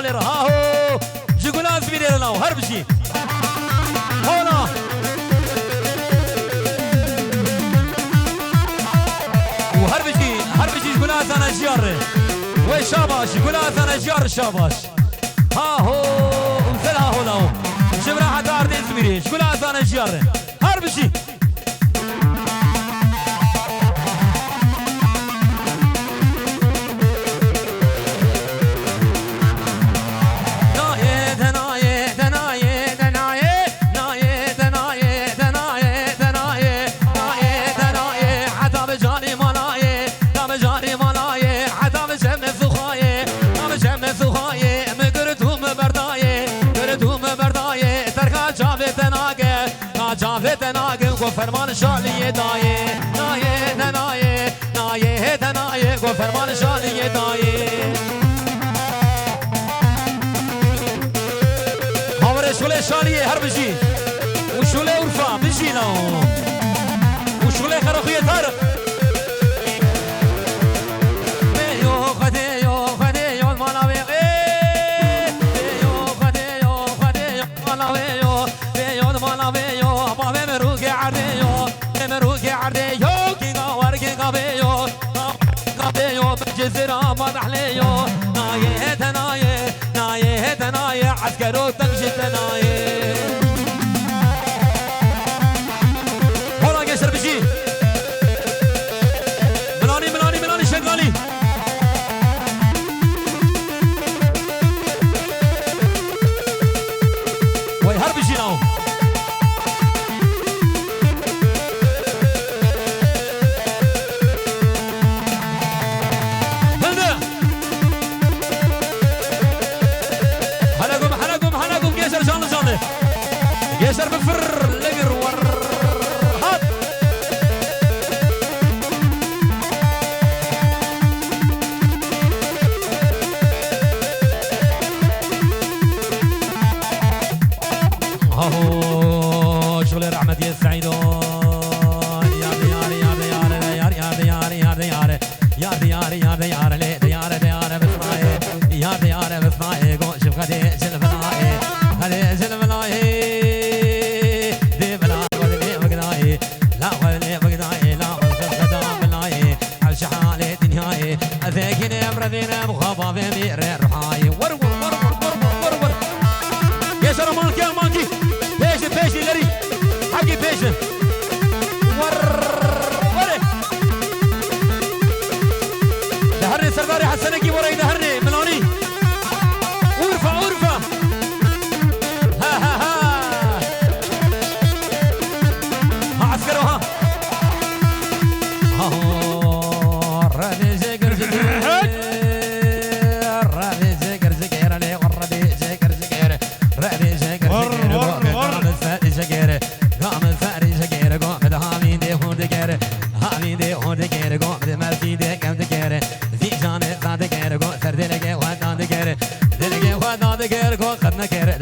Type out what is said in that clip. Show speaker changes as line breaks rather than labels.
هو لير ها هو جيقولاز بيدير لنا هربشي هولا هربشي جيقولاز انا جيار وي شاباش جيقولاز انا جيار شاباش ها هو ومثلها هولا جبرا حتى عردين زميري جيقولاز انا جيار هربشي فرمان شالیه دایه نایه نایه نایه نایه گو فرمان شالیه دایه هاور شوله شالیه هر بجی و شوله عرفا بجی نو و شوله خرخیه تر بیو خده یو خده یو مالاوی بیو خده یو خده یو مالاوی یو بیو مالاوی یو باوی مروگی عرده جزيرة مدح ليو نايه تنايه نايه تنايه عسكرو تنجي تنايه هلا قشر بشي ملاني شغالي وي هرب بشي ناو يسر بفر لقر ور هات هاهو شغل رحمة يا سعيدو يا دياري يا دياري يا دياري يا دياري يا دياري يا دياري لي دياري دياري بسمعي يا دياري بسمعي قو شوف غدي جلبناي غدي جلبناي ذاكين امرذينا مخابا في مير الرحاي ورور يا شرم مانكي مانكي بيش لري حقي بيش دهرني سرداري حسنكي وراي دهرني ملوني عرفة ها عسكروها خدنا كير